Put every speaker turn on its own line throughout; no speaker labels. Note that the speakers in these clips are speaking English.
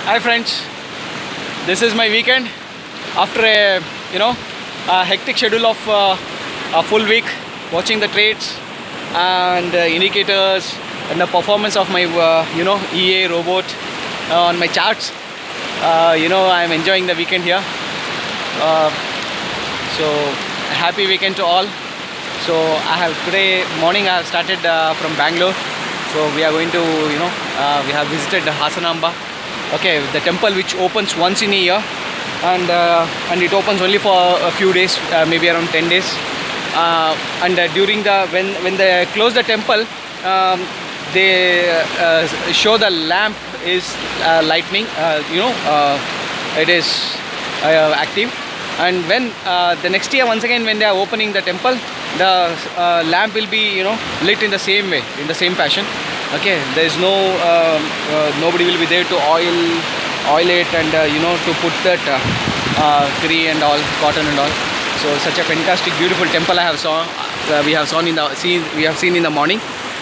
Hi friends, this is my weekend after a a hectic schedule of a full week watching the trades and indicators and the performance of my EA robot on my charts. I'm enjoying the weekend here. So happy weekend to all. So today morning I have started from Bangalore. So we are going to we have visited Hasanamba. Okay, the temple which opens once in a year, and it opens only for a few days, maybe around 10 days. And during when they close the temple, they show the lamp is lightning. It is active. And when the next year once again when they are opening the temple, the lamp will be lit in the same way, in the same fashion. Okay, there is no nobody will be there to oil it and to put that tree and all, cotton and all. So such a fantastic beautiful temple we have seen in the morning.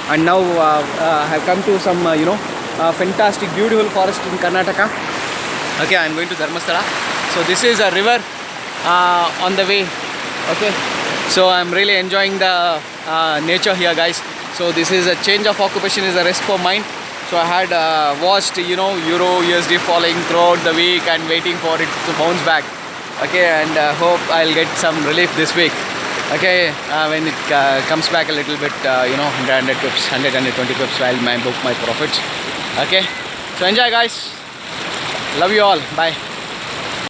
And now I have come to some fantastic beautiful forest in Karnataka. Okay, I am going to Dharmasthala. So this is a river on the way. Okay, so I am really enjoying the nature here, guys. So this is a change of occupation, is a rest for mind. So I had watched Euro USD falling throughout the week and waiting for it to bounce back. Okay, and hope I'll get some relief this week. Okay, when it comes back a little bit, 100 pips, 120 pips, I'll book my profits. Okay, so enjoy, guys. Love you all. Bye.